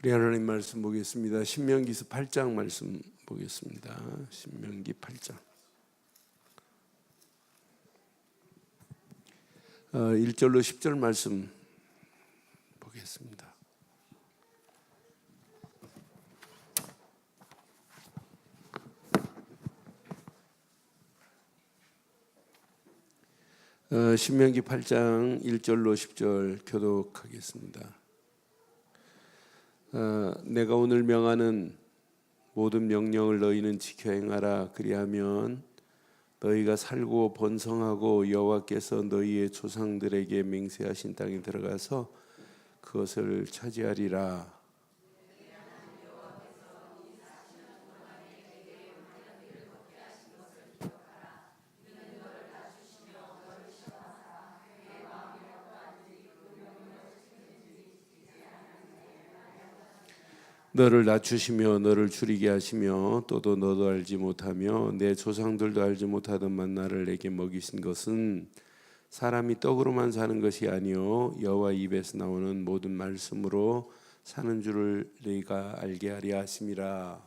우리 하나님 말씀 보겠습니다. 신명기서 8장 말씀 보겠습니다. 신명기 8장 1절로 10절 말씀 보겠습니다. 신명기 8장 1절로 10절 교독하겠습니다. 내가 오늘 명하는 모든 명령을 너희는 지켜 행하라. 그리하면 너희가 살고 번성하고 여호와께서 너희의 조상들에게 맹세하신 땅에 들어가서 그것을 차지하리라. 너를 낮추시며 너를 줄이게 하시며 또도 너도 알지 못하며 내 조상들도 알지 못하던 만나를 내게 먹이신 것은 사람이 떡으로만 사는 것이 아니요 여호와 입에서 나오는 모든 말씀으로 사는 줄을 너희가 알게 하려 하심이라.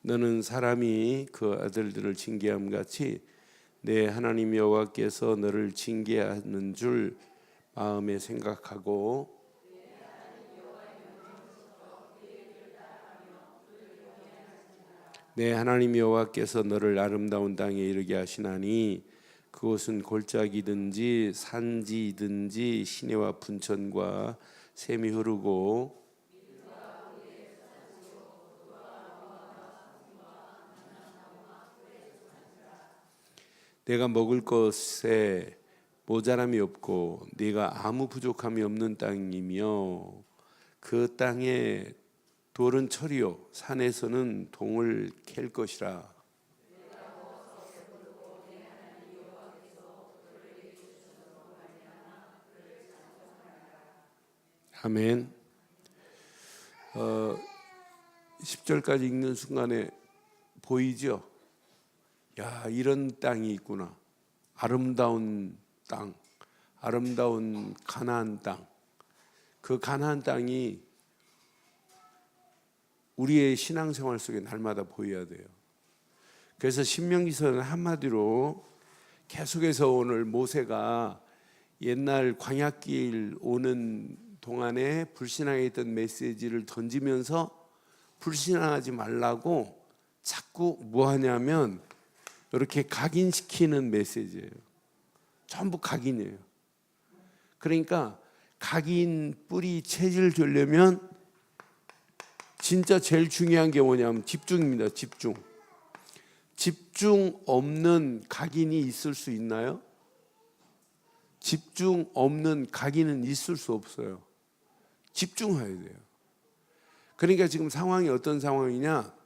너는 사람이 그 아들들을 징계함 같이 내 하나님 여호와께서 너를 징계하는 줄 마음에 생각하고 내 하나님 여호와께서 너를 아름다운 땅에 이르게 하시나니 그곳은 골짜기든지 산지든지 시내와 분천과 샘이 흐르고 내가 먹을 것에 모자람이 없고 네가 아무 부족함이 없는 땅이며 그 땅에 돌은 철이요 산에서는 동을 캘 것이라. 아멘. 10절까지 읽는 순간에 보이죠? 야, 이런 땅이 있구나. 아름다운 땅, 아름다운 가나안 땅. 그 가나안 땅이 우리의 신앙생활 속에 날마다 보여야 돼요. 그래서 신명기서는 한마디로 계속해서 오늘 모세가 옛날 광야길 오는 동안에 불신앙에 있던 메시지를 던지면서 불신앙하지 말라고 자꾸 뭐 하냐면 이렇게 각인시키는 메시지예요. 전부 각인이에요. 그러니까 각인 뿌리 체질 되려면 진짜 제일 중요한 게 뭐냐면 집중입니다. 집중. 집중 없는 각인이 있을 수 있나요? 집중 없는 각인은 있을 수 없어요. 집중해야 돼요. 그러니까 지금 상황이 어떤 상황이냐?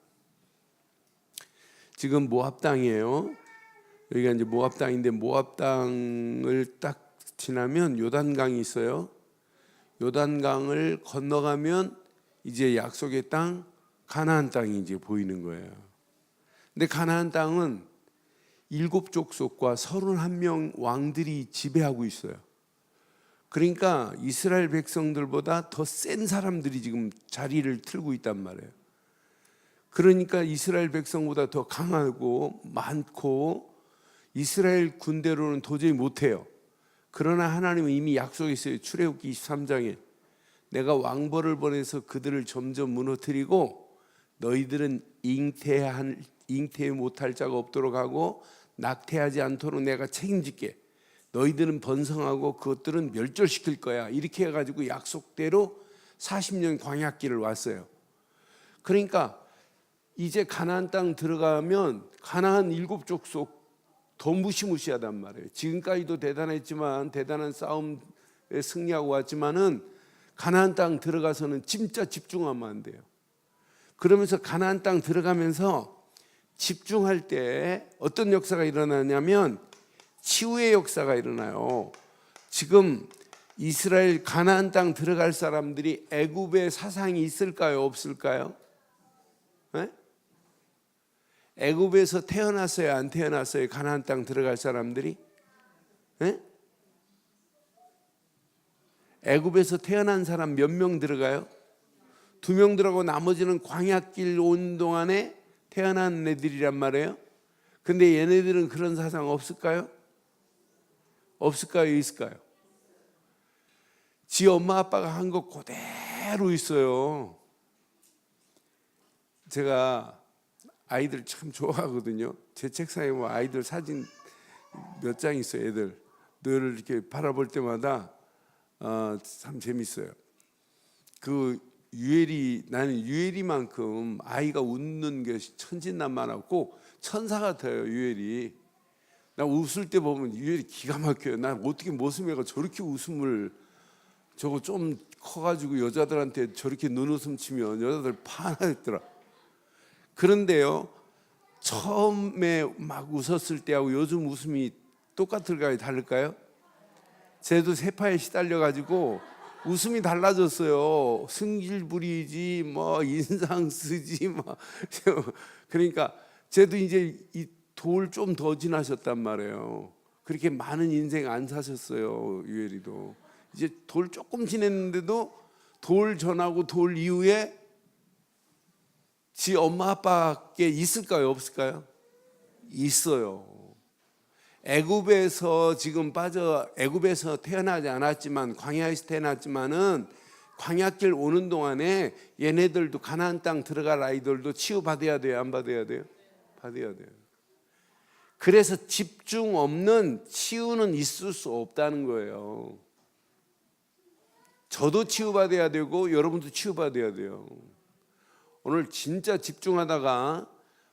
지금 모압 땅이에요. 여기가 이제 모압 땅인데 모압 땅을 딱 지나면 요단강이 있어요. 요단강을 건너가면 이제 약속의 땅 가나안 땅이 이제 보이는 거예요. 근데 가나안 땅은 7족속과 31명 왕들이 지배하고 있어요. 그러니까 이스라엘 백성들보다 더 센 사람들이 지금 자리를 틀고 있단 말이에요. 그러니까 이스라엘 백성보다 더 강하고 많고 이스라엘 군대로는 도저히 못해요. 그러나 하나님은 이미 약속했어요. 출애굽기 23장에 내가 왕벌을 보내서 그들을 점점 무너뜨리고 너희들은 잉태 못할 자가 없도록 하고 낙태하지 않도록 내가 책임질게. 너희들은 번성하고 그것들은 멸절시킬 거야. 이렇게 해가지고 약속대로 40년 광야길을 왔어요. 그러니까 이제 가나안 땅 들어가면 가나안 7족속 더 무시무시하단 말이에요. 지금까지도 대단했지만 대단한 싸움에 승리하고 왔지만은 가나안 땅 들어가서는 진짜 집중하면 안 돼요. 그러면서 가나안 땅 들어가면서 집중할 때 어떤 역사가 일어나냐면 치유의 역사가 일어나요. 지금 이스라엘 가나안 땅 들어갈 사람들이 애굽의 사상이 있을까요? 없을까요? 네? 애굽에서 태어났어요? 안 태어났어요? 가나안 땅 들어갈 사람들이? 예? 애굽에서 태어난 사람 몇 명 들어가요? 2명 들어가고 나머지는 광야길 온 동안에 태어난 애들이란 말이에요. 근데 얘네들은 그런 사상 없을까요? 없을까요? 있을까요? 지 엄마 아빠가 한 거 그대로 있어요. 제가 아이들 참 좋아하거든요. 제 책상에 뭐 아이들 사진 몇 장 있어요. 애들 늘 이렇게 바라볼 때마다 참 재밌어요. 그 나는 유엘이만큼 아이가 웃는 게 천진난만하고 천사 같아요. 유엘이. 나 웃을 때 보면 유엘이 기가 막혀요. 나 어떻게 모습애가 저렇게 웃음을, 저거 좀 커가지고 여자들한테 저렇게 눈웃음 치면 여자들 반하겠더라. 그런데요, 처음에 막 웃었을 때하고 요즘 웃음이 똑같을까요? 다를까요? 쟤도 세파에 시달려가지고 웃음이 달라졌어요. 승질 부리지, 뭐 인상 쓰지, 막. 그러니까 쟤도 이제 이 돌 좀 더 지나셨단 말이에요. 그렇게 많은 인생 안 사셨어요. 유엘이도 이제 돌 조금 지냈는데도 돌 전하고 돌 이후에 지 엄마 아빠께 있을까요? 없을까요? 있어요. 애굽에서 애굽에서 태어나지 않았지만 광야에서 태어났지만은 광야길 오는 동안에 얘네들도 가나안 땅 들어갈 아이들도 치유받아야 돼요? 안 받아야 돼요? 받아야 돼요. 그래서 집중 없는 치유는 있을 수 없다는 거예요. 저도 치유받아야 되고 여러분도 치유받아야 돼요. 오늘 진짜 집중하다가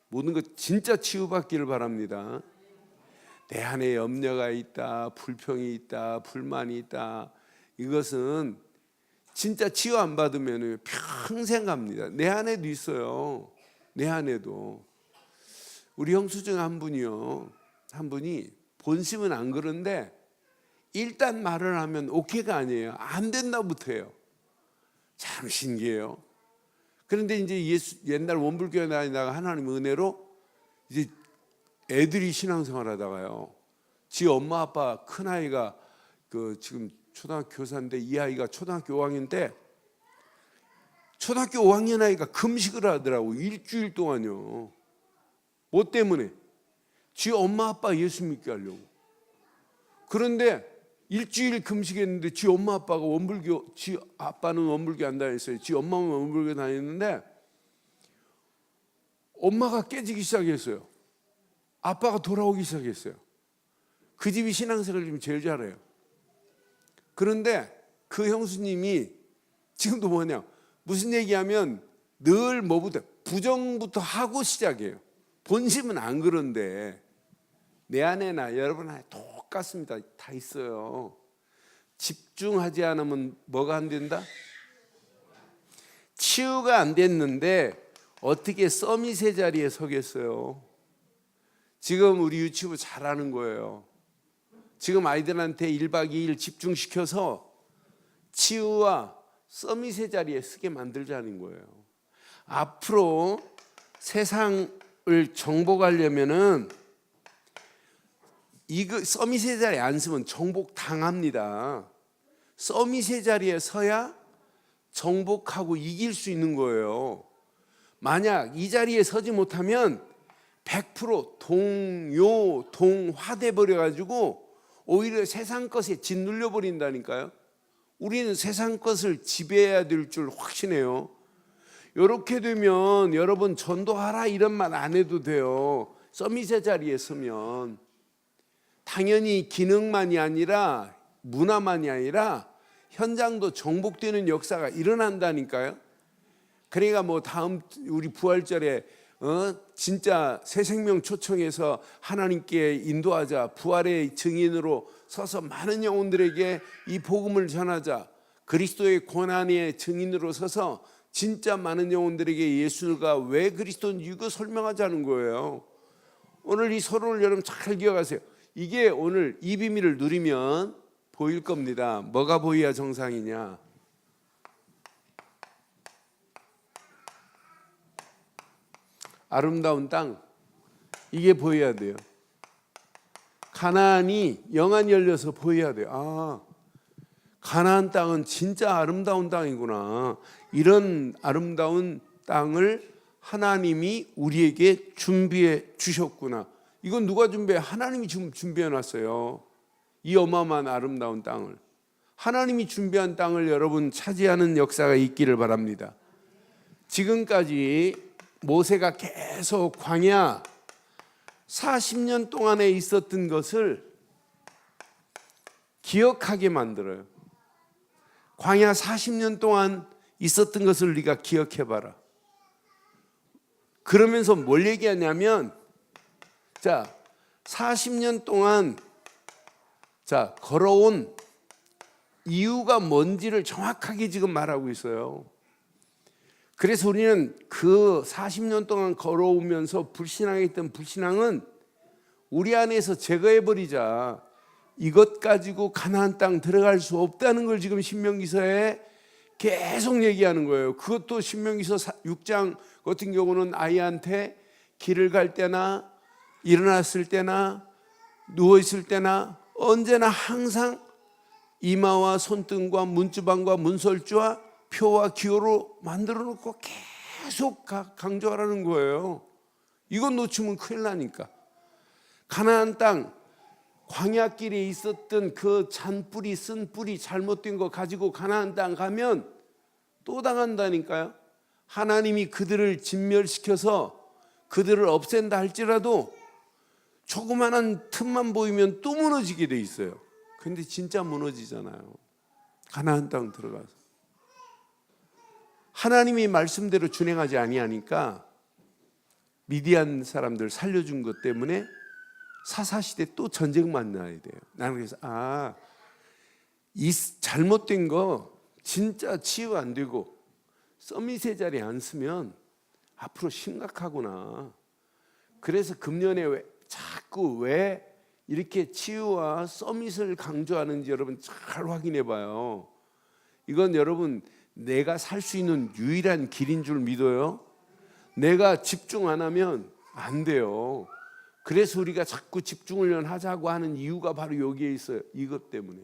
모든 것 진짜 치유받기를 바랍니다. 내 안에 염려가 있다, 불평이 있다, 불만이 있다. 이것은 진짜 치유 안 받으면 평생 갑니다. 내 안에도 있어요. 내 안에도. 우리 형수 중 한 분이 본심은 안 그런데 일단 말을 하면 오케이가 아니에요. 안 된다부터 해요. 참 신기해요. 그런데 이제 옛날 원불교회 다니다가 하나님 은혜로 이제 애들이 신앙생활 하다가요, 지 엄마 아빠 큰 아이가 지금 초등학교 교사인데 이 아이가 초등학교 5학년인데 초등학교 5학년 아이가 금식을 하더라고. 일주일 동안요. 뭐 때문에? 지 엄마 아빠 예수 믿게 하려고. 그런데 일주일 금식했는데 지 엄마 아빠가 지 아빠는 원불교 안 다녔어요. 지 엄마는 원불교 다녔는데 엄마가 깨지기 시작했어요. 아빠가 돌아오기 시작했어요. 그 집이 신앙생활을 지금 제일 잘해요. 그런데 그 형수님이 지금도 무슨 얘기하면 늘 뭐부터 부정부터 하고 시작해요. 본심은 안 그런데 내 안에나 여러분 안에 똑같습니다. 다 있어요. 집중하지 않으면 뭐가 안 된다? 치유가 안 됐는데 어떻게 서밋의 자리에 서겠어요? 지금 우리 유치부 잘하는 거예요. 지금 아이들한테 1박 2일 집중시켜서 치유와 서밋의 자리에 서게 만들자는 거예요. 앞으로 세상을 정복하려면은 이거 서밋의 자리에 안 서면 정복 당합니다. 서밋의 자리에 서야 정복하고 이길 수 있는 거예요. 만약 이 자리에 서지 못하면 100% 동화돼 버려가지고 오히려 세상 것에 짓눌려 버린다니까요. 우리는 세상 것을 지배해야 될 줄 확신해요. 이렇게 되면 여러분 전도하라 이런 말 안 해도 돼요. 서밋의 자리에 서면 당연히 기능만이 아니라 문화만이 아니라 현장도 정복되는 역사가 일어난다니까요. 그러니까 뭐 다음 우리 부활절에 진짜 새 생명 초청해서 하나님께 인도하자, 부활의 증인으로 서서 많은 영혼들에게 이 복음을 전하자, 그리스도의 고난의 증인으로 서서 진짜 많은 영혼들에게 예수가 왜 그리스도인지 이거 설명하자는 거예요. 오늘 이 서론을 여러분 잘 기억하세요. 이게 오늘 이 비밀을 누리면 보일 겁니다. 뭐가 보여야 정상이냐? 아름다운 땅, 이게 보여야 돼요. 가나안이 영안이 열려서 보여야 돼요. 아, 가나안 땅은 진짜 아름다운 땅이구나. 이런 아름다운 땅을 하나님이 우리에게 준비해 주셨구나. 이건 누가 준비해? 하나님이 준비해 놨어요. 이 어마어마한 아름다운 땅을. 하나님이 준비한 땅을 여러분 차지하는 역사가 있기를 바랍니다. 지금까지 모세가 계속 광야 40년 동안에 있었던 것을 기억하게 만들어요. 광야 40년 동안 있었던 것을 네가 기억해봐라. 그러면서 뭘 얘기하냐면, 자, 40년 동안 걸어온 이유가 뭔지를 정확하게 지금 말하고 있어요. 그래서 우리는 그 40년 동안 걸어오면서 불신앙했던 불신앙은 우리 안에서 제거해버리자. 이것 가지고 가나안 땅 들어갈 수 없다는 걸 지금 신명기서에 계속 얘기하는 거예요. 그것도 신명기서 6장 같은 경우는 아이한테 길을 갈 때나 일어났을 때나 누워있을 때나 언제나 항상 이마와 손등과 문주방과 문설주와 표와 기호로 만들어 놓고 계속 강조하라는 거예요. 이건 놓치면 큰일 나니까. 가나안 땅 광야길에 있었던 그 잔뿌리 쓴뿌리 잘못된 거 가지고 가나안 땅 가면 또 당한다니까요. 하나님이 그들을 진멸시켜서 그들을 없앤다 할지라도 조그마한 틈만 보이면 또 무너지게 돼 있어요. 근데 진짜 무너지잖아요. 가나안 땅 들어가서 하나님이 말씀대로 준행하지 아니하니까 미디안 사람들 살려준 것 때문에 사사시대 또 전쟁 만나야 돼요. 나는 그래서 이 잘못된 거 진짜 치유 안 되고 서밋의 자리에 안 쓰면 앞으로 심각하구나. 그래서 금년에 자꾸 왜 이렇게 치유와 서밋을 강조하는지 여러분 잘 확인해 봐요. 이건 여러분 내가 살 수 있는 유일한 길인 줄 믿어요. 내가 집중 안 하면 안 돼요. 그래서 우리가 자꾸 집중을 하자고 하는 이유가 바로 여기에 있어요. 이것 때문에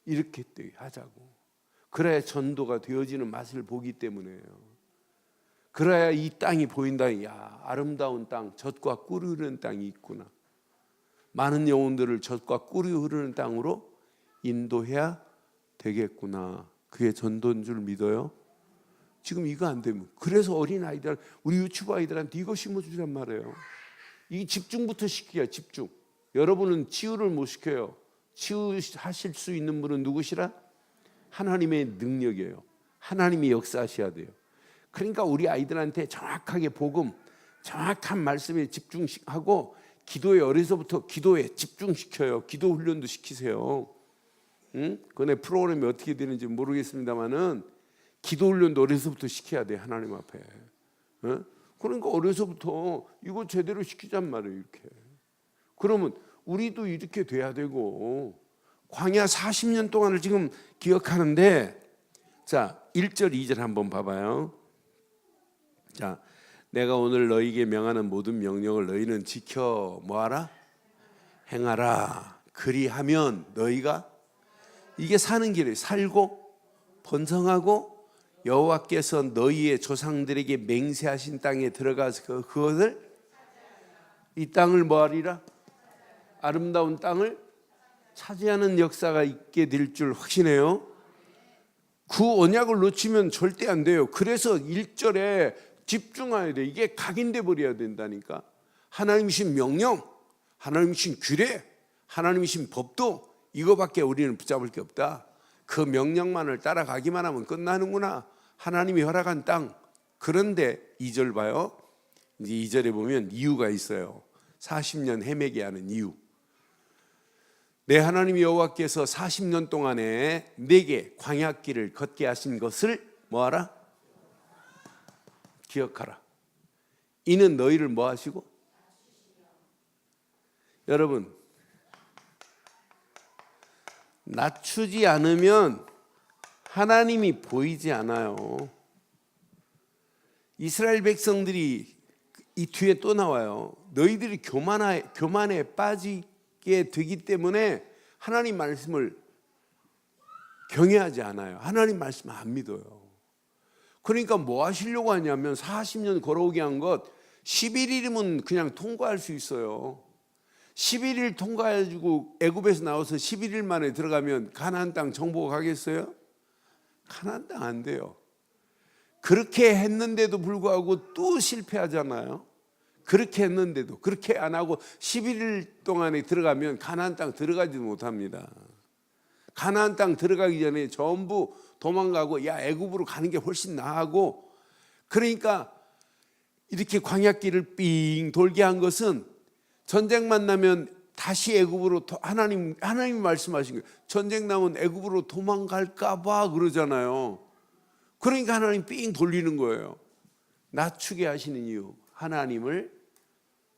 이렇게 하자고. 그래야 전도가 되어지는 맛을 보기 때문에요. 그래야 이 땅이 보인다. 야, 아름다운 땅, 젖과 꿀이 흐르는 땅이 있구나. 많은 영혼들을 젖과 꿀이 흐르는 땅으로 인도해야 되겠구나. 그게 전도인 줄 믿어요? 지금 이거 안 되면. 그래서 어린아이들, 우리 유치부 아이들한테 이거 심어주란 말이에요. 이 집중부터 시켜요. 집중. 여러분은 치유를 못 시켜요. 치유하실 수 있는 분은 누구시라? 하나님의 능력이에요. 하나님이 역사하셔야 돼요. 그러니까 우리 아이들한테 정확하게 복음, 정확한 말씀에 집중하고 기도에 어려서부터 기도에 집중시켜요. 기도 훈련도 시키세요. 그네 프로그램이 어떻게 되는지 모르겠습니다만은 기도 훈련도 어려서부터 시켜야 돼. 하나님 앞에. 그러니까 어려서부터 이거 제대로 시키잔 말이에요. 이렇게. 그러면 우리도 이렇게 돼야 되고, 광야 40년 동안을 지금 기억하는데, 자 1절 2절 한번 봐봐요. 자, 내가 오늘 너희에게 명하는 모든 명령을 너희는 지켜 뭐하라? 행하라. 그리하면 너희가 이게 사는 길이에요. 살고 번성하고 여호와께서 너희의 조상들에게 맹세하신 땅에 들어가서 그것을 이 땅을 뭐하리라? 아름다운 땅을 차지하는 역사가 있게 될 줄 확신해요. 그 언약을 놓치면 절대 안 돼요. 그래서 1절에 집중해야 돼. 이게 각인돼 버려야 된다니까. 하나님이신 명령, 하나님이신 규례, 하나님이신 법도 이거밖에 우리는 붙잡을 게 없다. 그 명령만을 따라가기만 하면 끝나는구나. 하나님이 허락한 땅. 그런데 2절 봐요. 이제 2절에 보면 이유가 있어요. 40년 헤매게 하는 이유. 내 하나님 여호와께서 40년 동안에 내게 광야길을 걷게 하신 것을 뭐하라? 기억하라. 이는 너희를 뭐 하시고? 여러분, 낮추지 않으면 하나님이 보이지 않아요. 이스라엘 백성들이 이 뒤에 또 나와요. 너희들이 교만에 빠지 되기 때문에 하나님 말씀을 경외하지 않아요. 하나님 말씀 안 믿어요. 그러니까 뭐 하시려고 하냐면 40년 걸어오게 한 것 11일이면 그냥 통과할 수 있어요. 11일 통과해가지고 애굽에서 나와서 11일 만에 들어가면 가나안 땅 정복 가겠어요? 가나안 땅 안 돼요. 그렇게 했는데도 불구하고 또 실패하잖아요. 그렇게 했는데도 그렇게 안 하고 11일 동안에 들어가면 가나안 땅 들어가지 못합니다. 가나안 땅 들어가기 전에 전부 도망가고 야 애굽으로 가는 게 훨씬 나하고, 그러니까 이렇게 광야길을 삥 돌게 한 것은 전쟁만 나면 다시 애굽으로 하나님이 말씀하신 거예요. 전쟁 나면 애굽으로 도망갈까 봐 그러잖아요. 그러니까 하나님 삥 돌리는 거예요. 낮추게 하시는 이유, 하나님을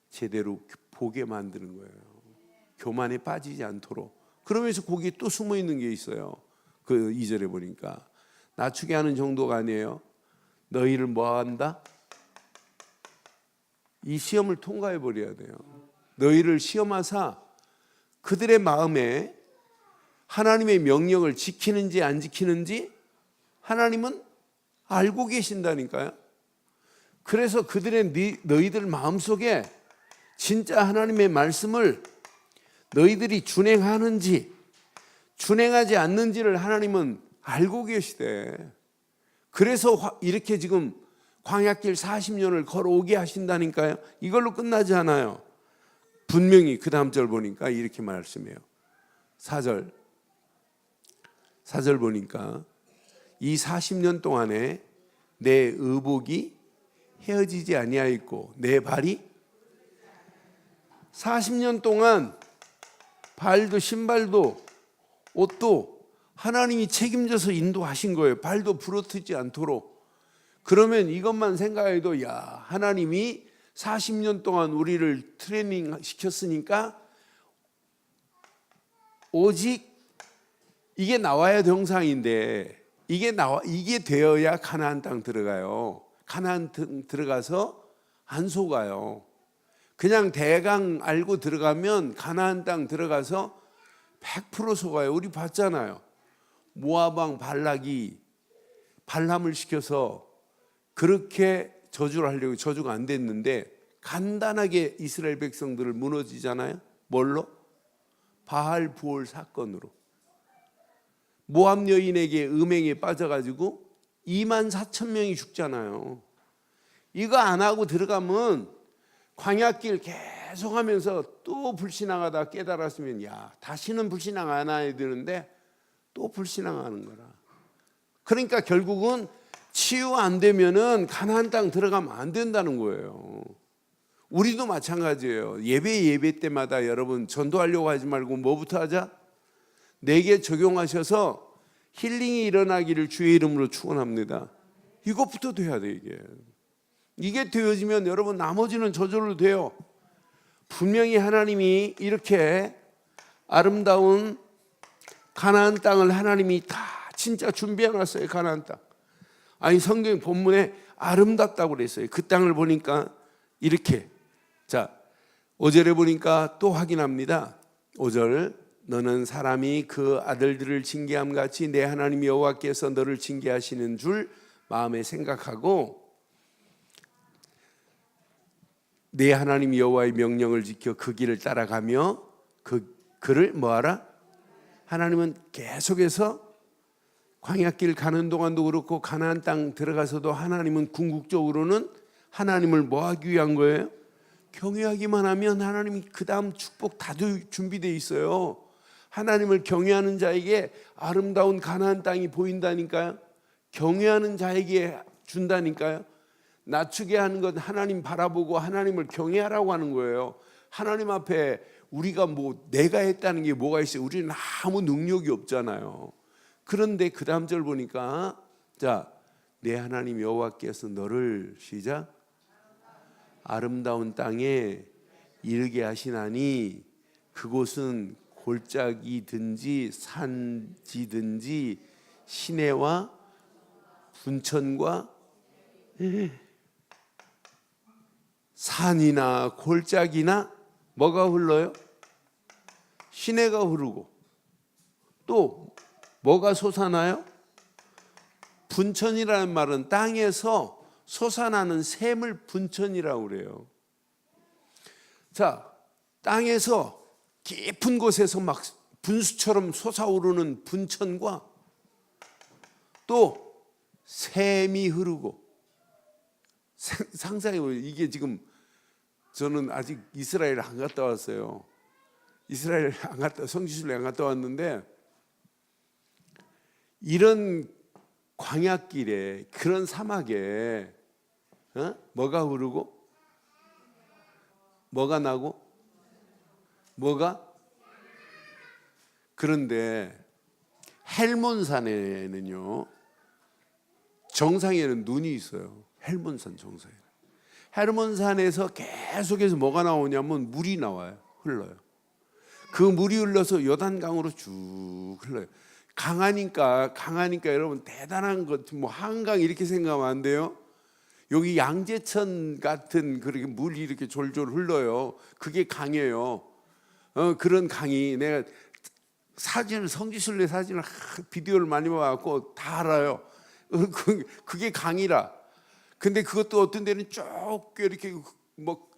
제대로 보게 만드는 거예요. 교만에 빠지지 않도록. 그러면서 거기에 또 숨어 있는 게 있어요. 그 2절에 보니까 낮추게 하는 정도가 아니에요. 너희를 뭐 한다? 이 시험을 통과해 버려야 돼요. 너희를 시험하사 그들의 마음에 하나님의 명령을 지키는지 안 지키는지 하나님은 알고 계신다니까요. 그래서 너희들 마음속에 진짜 하나님의 말씀을 너희들이 준행하는지 준행하지 않는지를 하나님은 알고 계시대. 그래서 이렇게 지금 광야길 40년을 걸어오게 하신다니까요. 이걸로 끝나지 않아요. 분명히 그 다음 절 보니까 이렇게 말씀해요. 4절 보니까 이 40년 동안에 내 의복이 헤어지지 아니하였고 내 발이 40년 동안 발도 신발도 옷도 하나님이 책임져서 인도하신 거예요. 발도 부러뜨지 않도록. 그러면 이것만 생각해도 야, 하나님이 40년 동안 우리를 트레이닝 시켰으니까 오직 이게 나와야 정상인데 이게 되어야 가나안 땅 들어가요. 가나안 땅 들어가서 안 속아요. 그냥 대강 알고 들어가면 가나안 땅 들어가서 100% 속아요. 우리 봤잖아요. 모압 왕 발락이 발람을 시켜서 그렇게 저주를 하려고 저주가 안 됐는데 간단하게 이스라엘 백성들을 무너지잖아요. 뭘로? 바알 부올 사건으로. 모압 여인에게 음행에 빠져가지고 24,000명이 죽잖아요. 이거 안 하고 들어가면 광야길 계속하면서 또 불신앙하다 깨달았으면 야, 다시는 불신앙 안 해야 되는데 또 불신앙하는 거라. 그러니까 결국은 치유 안 되면은 가나안 땅 들어가면 안 된다는 거예요. 우리도 마찬가지예요. 예배 때마다 여러분 전도하려고 하지 말고 뭐부터 하자? 내게 적용하셔서 힐링이 일어나기를 주의 이름으로 축원합니다. 이것부터 돼야 돼. 이게 되어지면 여러분 나머지는 저절로 돼요. 분명히 하나님이 이렇게 아름다운 가나안 땅을 하나님이 다 진짜 준비해 놨어요. 가나안 땅. 아니 성경 본문에 아름답다고 그랬어요. 그 땅을 보니까 이렇게. 자, 5절에 보니까 또 확인합니다. 5절, 너는 사람이 그 아들들을 징계함 같이 내 하나님 여호와께서 너를 징계하시는 줄 마음에 생각하고 내 하나님 여호와의 명령을 지켜 그 길을 따라가며 그를 뭐하라? 하나님은 계속해서 광야길 가는 동안도 그렇고 가나안 땅 들어가서도 하나님은 궁극적으로는 하나님을 뭐 하기 위한 거예요? 경외하기만 하면 하나님이 그 다음 축복 다 준비되어 있어요. 하나님을 경외하는 자에게 아름다운 가나안 땅이 보인다니까요. 경외하는 자에게 준다니까요. 낮추게 하는 건 하나님 바라보고 하나님을 경외하라고 하는 거예요. 하나님 앞에 우리가 내가 했다는 게 뭐가 있어요? 우리는 아무 능력이 없잖아요. 그런데 그 다음 절 보니까 자, 내 하나님 여호와께서 너를 시작 아름다운 땅에 이르게 하시나니 그곳은 골짜기든지 산지든지 시내와 분천과 산이나 골짜기나 뭐가 흘러요? 시내가 흐르고 또 뭐가 솟아나요? 분천이라는 말은 땅에서 솟아나는 샘을 분천이라고 그래요. 자, 땅에서 깊은 곳에서 막 분수처럼 솟아오르는 분천과 또 샘이 흐르고, 상상해보세요. 이게 지금 저는 아직 이스라엘 안 갔다 왔어요. 이스라엘 안 갔다, 성지순례 안 갔다 왔는데, 이런 광야길에, 그런 사막에 뭐가 흐르고 뭐가 나고 뭐가? 그런데 헬몬산에는요, 정상에는 눈이 있어요. 헬몬산 정상에. 헬몬산에서 계속해서 뭐가 나오냐면 물이 나와요. 흘러요. 그 물이 흘러서 요단강으로 쭉 흘러요. 강하니까 여러분 대단한 것, 뭐 한강 이렇게 생각하면 안 돼요. 여기 양재천 같은 그렇게 물이 이렇게 졸졸 흘러요. 그게 강이에요. 그런 강이, 내가 사진을, 성지순례 사진을 비디오를 많이 봐갖고 다 알아요. 그게 강이라. 근데 그것도 어떤 데는 쭉 이렇게 뭐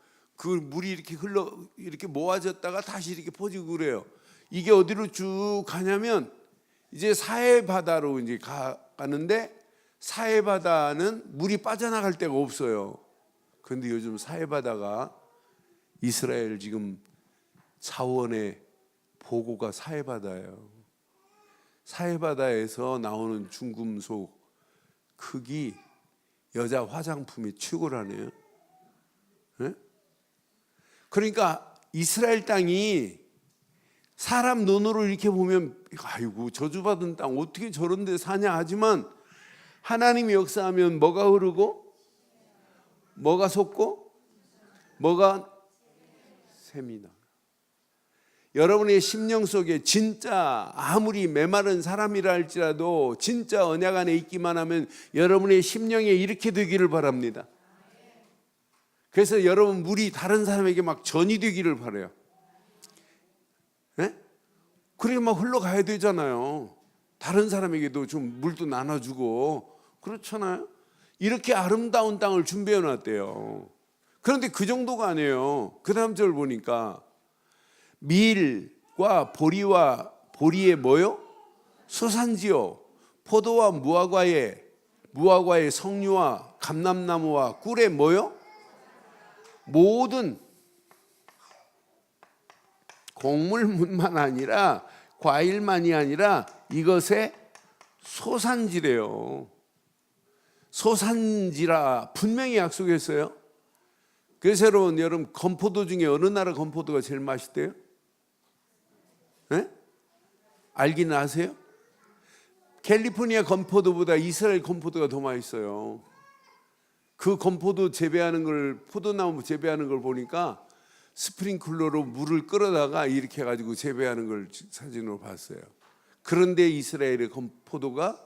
그 물이 이렇게 흘러 이렇게 모아졌다가 다시 이렇게 퍼지고 그래요. 이게 어디로 쭉 가냐면 이제 사해바다로 이제 가는데, 사해바다는 물이 빠져나갈 데가 없어요. 그런데 요즘 사해바다가 이스라엘 지금 자원의 보고가 사해바다예요. 사해바다에서 나오는 중금속 흙이 여자 화장품이 최고라네요. 네? 그러니까 이스라엘 땅이 사람 눈으로 이렇게 보면 아이고 저주받은 땅 어떻게 저런 데 사냐 하지만, 하나님이 역사하면 뭐가 흐르고 뭐가 솟고 뭐가 샘이 나. 여러분의 심령 속에 진짜 아무리 메마른 사람이라 할지라도 진짜 언약 안에 있기만 하면 여러분의 심령에 이렇게 되기를 바랍니다. 그래서 여러분 물이 다른 사람에게 막 전이 되기를 바라요. 네? 그렇게 막 흘러가야 되잖아요. 다른 사람에게도 좀 물도 나눠주고 그렇잖아요. 이렇게 아름다운 땅을 준비해 놨대요. 그런데 그 정도가 아니에요. 그 다음 절 보니까 밀과 보리의 뭐요? 소산지요. 포도와 무화과의 석류와 감람나무와 꿀의 뭐요? 모든 곡물뿐만 아니라 과일만이 아니라 이것의 소산지래요. 소산지라 분명히 약속했어요. 그래서 여러분 건포도 중에 어느 나라 건포도가 제일 맛있대요? 네? 알기는 아세요? 캘리포니아 건포도보다 이스라엘 건포도가 더 맛있어요. 그 건포도 재배하는 걸, 포도나무 재배하는 걸 보니까 스프링클러로 물을 끌어다가 이렇게 해가지고 재배하는 걸 사진으로 봤어요. 그런데 이스라엘의 건포도가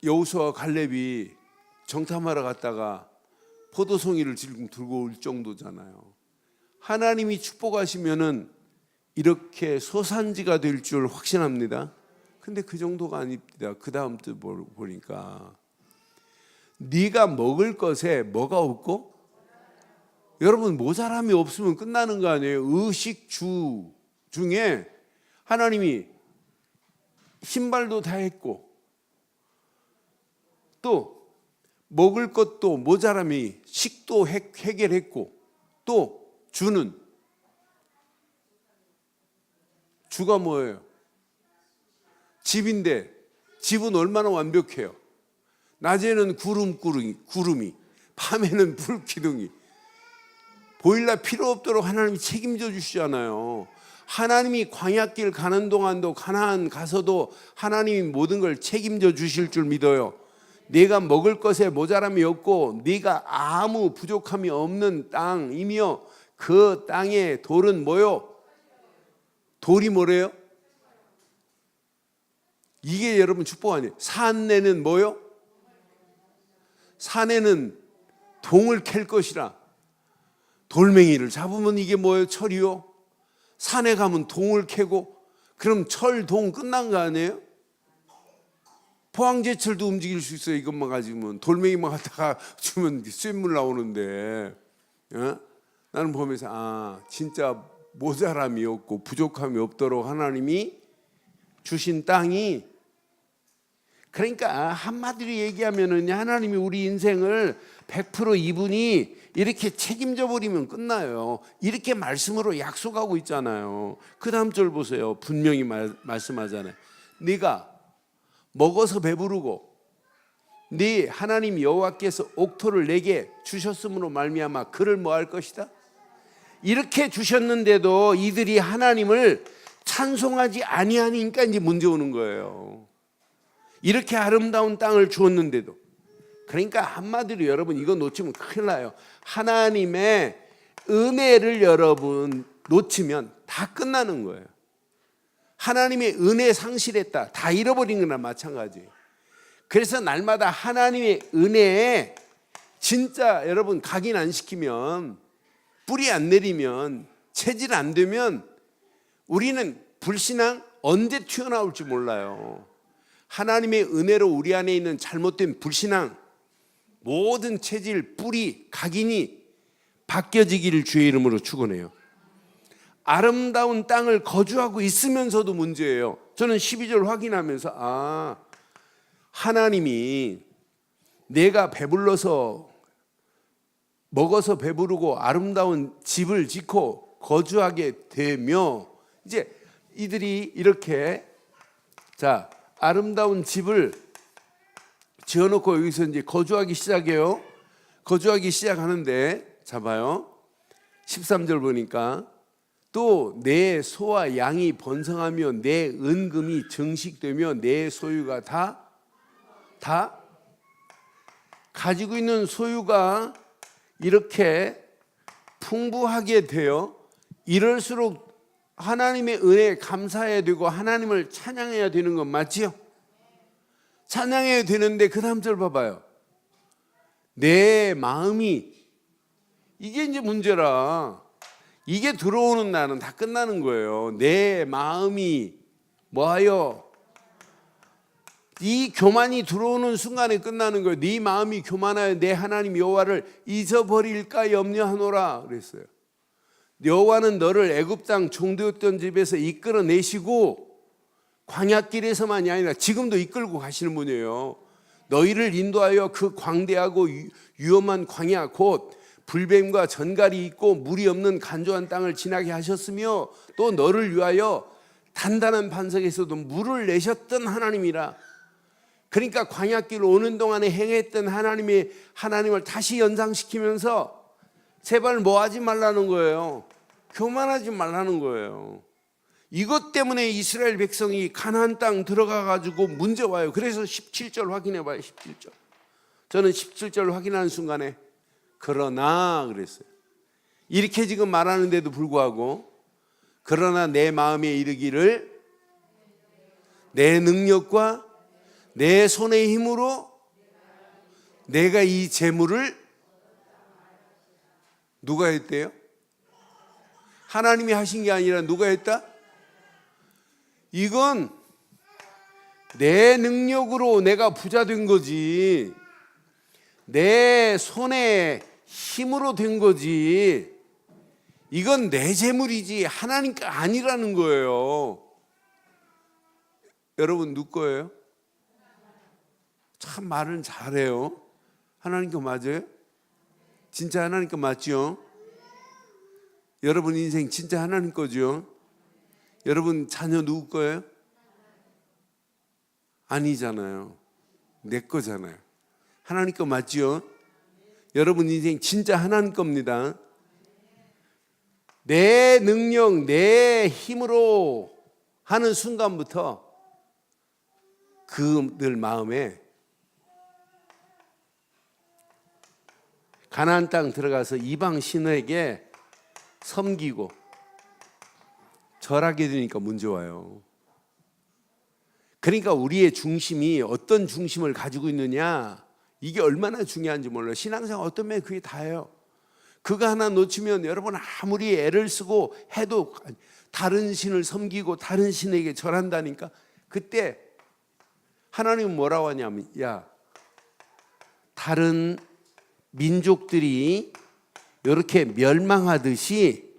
여호수아와 갈렙이 정탐하러 갔다가 포도송이를 지금 들고 올 정도잖아요. 하나님이 축복하시면은 이렇게 소산지가 될 줄 확신합니다. 근데 그 정도가 아닙니다. 그 다음 또 보니까 네가 먹을 것에 뭐가 없고, 여러분 모자람이 없으면 끝나는 거 아니에요. 의식주 중에 하나님이 신발도 다 했고 또 먹을 것도 모자람이 식도 해결했고, 또 주가 뭐예요? 집인데 집은 얼마나 완벽해요. 낮에는 구름이, 밤에는 불기둥이. 보일러 필요 없도록 하나님이 책임져 주시잖아요. 하나님이 광야길 가는 동안도, 가나안 가서도 하나님이 모든 걸 책임져 주실 줄 믿어요. 네가 먹을 것에 모자람이 없고 네가 아무 부족함이 없는 땅이며, 그 땅의 돌은 뭐요? 돌이 뭐래요? 이게 여러분 축복 아니에요? 산내는 뭐요? 산에는 동을 캘 것이라. 돌멩이를 잡으면 이게 뭐예요? 철이요? 산에 가면 동을 캐고, 그럼 철, 동 끝난 거 아니에요? 포항제철도 움직일 수 있어요. 이것만 가지면. 돌멩이만 갖다가 주면 쇳물 나오는데. 나는 보면서 진짜 모자람이 없고 부족함이 없도록 하나님이 주신 땅이, 그러니까 한마디로 얘기하면은 하나님이 우리 인생을 100% 이분이 이렇게 책임져 버리면 끝나요. 이렇게 말씀으로 약속하고 있잖아요. 그 다음 절 보세요. 분명히 말씀하잖아요. 네가 먹어서 배부르고 네 하나님 여호와께서 옥토를 내게 주셨음으로 말미암아 그를 뭐 할 것이다? 이렇게 주셨는데도 이들이 하나님을 찬송하지 아니하니까 이제 문제 오는 거예요. 이렇게 아름다운 땅을 주었는데도. 그러니까 한마디로 여러분 이거 놓치면 큰일 나요. 하나님의 은혜를 여러분 놓치면 다 끝나는 거예요. 하나님의 은혜 상실했다, 다 잃어버린 거나 마찬가지예요. 그래서 날마다 하나님의 은혜에 진짜 여러분 각인 안 시키면, 뿌리 안 내리면, 체질 안 되면 우리는 불신앙 언제 튀어나올지 몰라요. 하나님의 은혜로 우리 안에 있는 잘못된 불신앙, 모든 체질, 뿌리, 각인이 바뀌어지기를 주의 이름으로 축원해요. 아름다운 땅을 거주하고 있으면서도 문제예요. 저는 12절 확인하면서 하나님이 내가 배불러서 먹어서 배부르고 아름다운 집을 짓고 거주하게 되며, 이제 이들이 이렇게 아름다운 집을 지어놓고 여기서 이제 거주하기 시작해요. 거주하기 시작하는데 봐요. 13절 보니까 또 내 소와 양이 번성하며 내 은금이 증식되며 내 소유가 다 가지고 있는 소유가 이렇게 풍부하게 되어, 이럴수록 하나님의 은혜에 감사해야 되고 하나님을 찬양해야 되는 건 맞지요? 찬양해야 되는데 그 다음 절 봐봐요. 내 마음이, 이게 이제 문제라. 이게 들어오는 날은 다 끝나는 거예요. 내 마음이 뭐하여, 이 교만이 들어오는 순간에 끝나는 거예요. 네 마음이 교만하여 내 하나님 여호와를 잊어버릴까 염려하노라 그랬어요. 여호와는 너를 애굽 땅 종되었던 집에서 이끌어내시고 광야길에서만이 아니라 지금도 이끌고 가시는 분이에요. 너희를 인도하여 그 광대하고 위험한 광야 곧 불뱀과 전갈이 있고 물이 없는 간조한 땅을 지나게 하셨으며 또 너를 위하여 단단한 반석에서도 물을 내셨던 하나님이라. 그러니까 광야길 오는 동안에 행했던 하나님을 다시 연상시키면서 제발 뭐 하지 말라는 거예요. 교만하지 말라는 거예요. 이것 때문에 이스라엘 백성이 가나안 땅 들어가 가지고 문제 와요. 그래서 17절 확인해 봐요. 17절. 저는 17절 확인하는 순간에 그러나 그랬어요. 이렇게 지금 말하는데도 불구하고 그러나 내 마음에 이르기를 내 능력과 내 손의 힘으로 내가 이 재물을, 누가 했대요? 하나님이 하신 게 아니라 누가 했다? 이건 내 능력으로 내가 부자 된 거지, 내 손의 힘으로 된 거지, 이건 내 재물이지 하나님께 아니라는 거예요. 여러분 누구 거예요? 참 말은 잘해요. 하나님 거 맞아요? 진짜 하나님 거 맞죠? 여러분 인생 진짜 하나님 거죠? 여러분 자녀 누구 거예요? 아니잖아요. 내 거잖아요. 하나님 거 맞죠? 여러분 인생 진짜 하나님 겁니다. 내 능력, 내 힘으로 하는 순간부터 그들 마음에 가나안 땅 들어가서 이방 신에게 섬기고 절하게 되니까 문제 와요. 그러니까 우리의 중심이 어떤 중심을 가지고 있느냐, 이게 얼마나 중요한지 몰라요. 신앙생활 어떤 면에 그게 다예요. 그거 하나 놓치면 여러분 아무리 애를 쓰고 해도 다른 신을 섬기고 다른 신에게 절한다니까. 그때 하나님은 뭐라고 하냐면, 야, 다른 민족들이 이렇게 멸망하듯이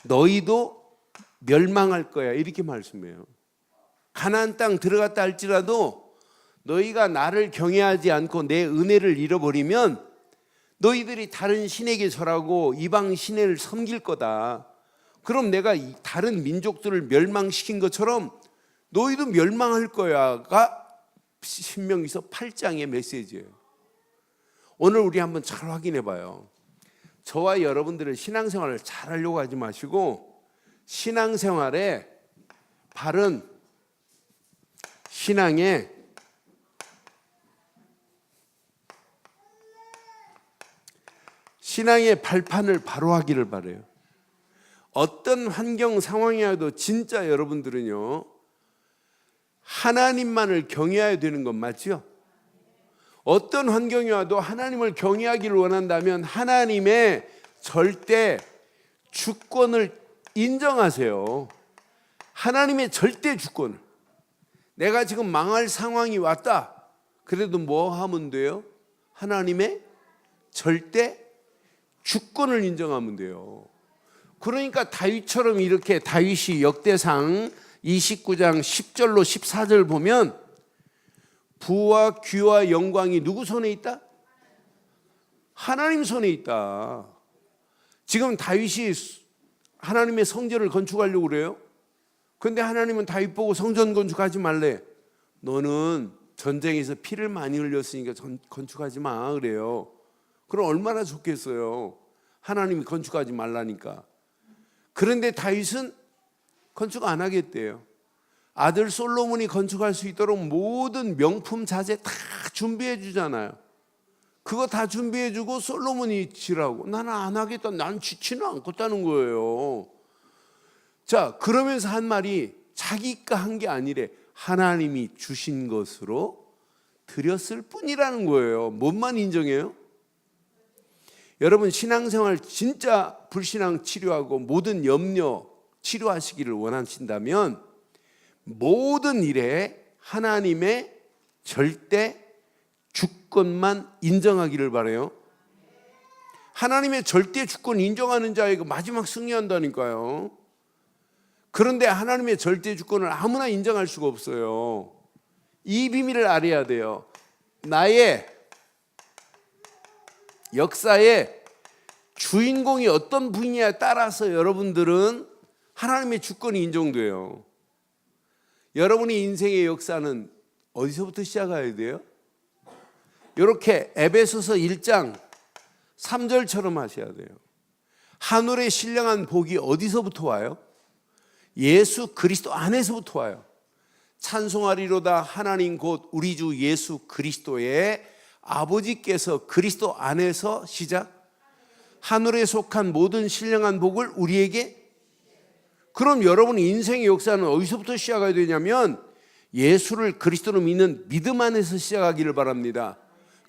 너희도 멸망할 거야, 이렇게 말씀해요. 가나안 땅 들어갔다 할지라도 너희가 나를 경외하지 않고 내 은혜를 잃어버리면 너희들이 다른 신에게 절하고 이방 신을 섬길 거다. 그럼 내가 다른 민족들을 멸망시킨 것처럼 너희도 멸망할 거야가 신명기서 8장의 메시지예요. 오늘 우리 한번 잘 확인해 봐요. 저와 여러분들은 신앙생활을 잘 하려고 하지 마시고 신앙생활에 바른 신앙의 발판을 바로 하기를 바라요. 어떤 환경 상황이라도 진짜 여러분들은요, 하나님만을 경외해야 되는 건 맞죠? 어떤 환경이 와도 하나님을 경외하기를 원한다면 하나님의 절대 주권을 인정하세요. 하나님의 절대 주권을. 내가 지금 망할 상황이 왔다. 그래도 뭐 하면 돼요? 하나님의 절대 주권을 인정하면 돼요. 그러니까 다윗처럼 이렇게 다윗이 역대상 29장 10절로 14절 보면 부와 귀와 영광이 누구 손에 있다? 하나님 손에 있다. 지금 다윗이 하나님의 성전을 건축하려고 그래요. 그런데 하나님은 다윗 보고 성전 건축하지 말래. 너는 전쟁에서 피를 많이 흘렸으니까 건축하지 마 그래요. 그럼 얼마나 좋겠어요. 하나님이 건축하지 말라니까. 그런데 다윗은 건축 안 하겠대요. 아들 솔로몬이 건축할 수 있도록 모든 명품 자재 다 준비해 주잖아요. 그거 다 준비해 주고 솔로몬이 지라고. 나는 안 하겠다. 난 지치는 않겠다는 거예요. 자, 그러면서 한 말이 자기가 한 게 아니래. 하나님이 주신 것으로 드렸을 뿐이라는 거예요. 뭔만 인정해요? 여러분 신앙생활 진짜 불신앙 치료하고 모든 염려 치료하시기를 원하신다면 모든 일에 하나님의 절대 주권만 인정하기를 바라요. 하나님의 절대 주권 인정하는 자에게 마지막 승리한다니까요. 그런데 하나님의 절대 주권을 아무나 인정할 수가 없어요. 이 비밀을 알아야 돼요. 나의 역사의 주인공이 어떤 분야에 따라서 여러분들은 하나님의 주권이 인정돼요. 여러분의 인생의 역사는 어디서부터 시작해야 돼요? 이렇게 에베소서 1장 3절처럼 하셔야 돼요. 하늘의 신령한 복이 어디서부터 와요? 예수 그리스도 안에서부터 와요. 찬송하리로다 하나님 곧 우리 주 예수 그리스도의 아버지께서 그리스도 안에서 시작. 하늘에 속한 모든 신령한 복을 우리에게. 그럼 여러분의 인생의 역사는 어디서부터 시작해야 되냐면 예수를 그리스도로 믿는 믿음 안에서 시작하기를 바랍니다.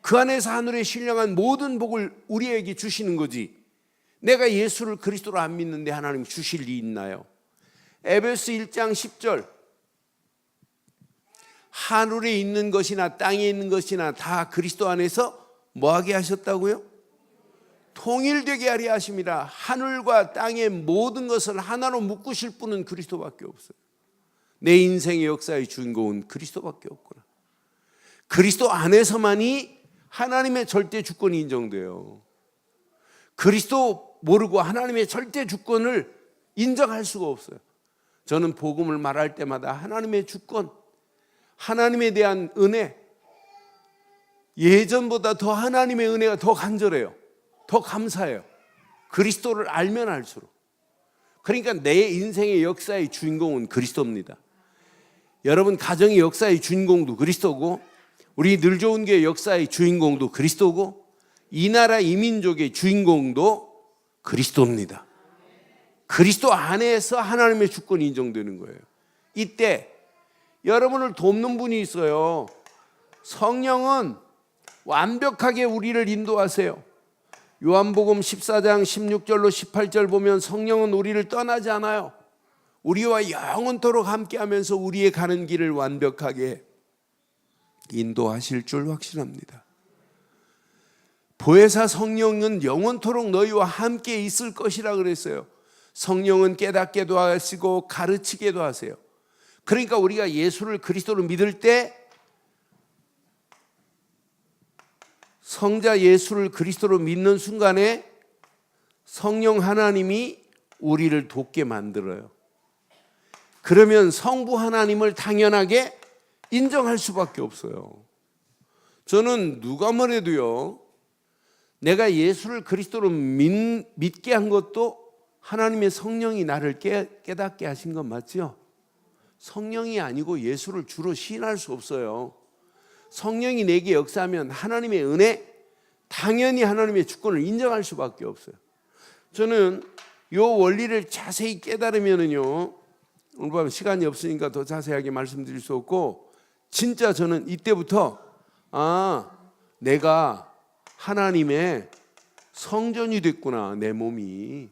그 안에서 하늘의 신령한 모든 복을 우리에게 주시는 거지. 내가 예수를 그리스도로 안 믿는데 하나님 주실 리 있나요? 에베소 1장 10절 하늘에 있는 것이나 땅에 있는 것이나 다 그리스도 안에서 뭐하게 하셨다고요? 통일되게 하려 하십니다. 하늘과 땅의 모든 것을 하나로 묶으실 분은 그리스도밖에 없어요. 내 인생의 역사의 주인공은 그리스도밖에 없구나. 그리스도 안에서만이 하나님의 절대 주권이 인정돼요. 그리스도 모르고 하나님의 절대 주권을 인정할 수가 없어요. 저는 복음을 말할 때마다 하나님의 주권, 하나님에 대한 은혜, 예전보다 더 하나님의 은혜가 더 간절해요. 더 감사해요. 그리스도를 알면 알수록. 그러니까 내 인생의 역사의 주인공은 그리스도입니다. 여러분 가정의 역사의 주인공도 그리스도고, 우리 늘 좋은 교회 역사의 주인공도 그리스도고, 이 나라 이 민족의 주인공도 그리스도입니다. 그리스도 안에서 하나님의 주권이 인정되는 거예요. 이때 여러분을 돕는 분이 있어요. 성령은 완벽하게 우리를 인도하세요. 요한복음 14장 16절로 18절 보면 성령은 우리를 떠나지 않아요. 우리와 영원토록 함께하면서 우리의 가는 길을 완벽하게 인도하실 줄 확신합니다. 보혜사 성령은 영원토록 너희와 함께 있을 것이라 그랬어요. 성령은 깨닫게도 하시고 가르치게도 하세요. 그러니까 우리가 예수를 그리스도로 믿을 때 성자 예수를 그리스도로 믿는 순간에 성령 하나님이 우리를 돕게 만들어요. 그러면 성부 하나님을 당연하게 인정할 수밖에 없어요. 저는 누가 뭐래도요, 내가 예수를 그리스도로 믿게 한 것도 하나님의 성령이 나를 깨닫게 하신 건 맞죠? 성령이 아니고 예수를 주로 시인할 수 없어요. 성령이 내게 역사하면 하나님의 은혜, 당연히 하나님의 주권을 인정할 수밖에 없어요. 저는 이 원리를 자세히 깨달으면은요, 오늘 밤 시간이 없으니까 더 자세하게 말씀드릴 수 없고, 진짜 저는 이때부터 내가 하나님의 성전이 됐구나, 내 몸이.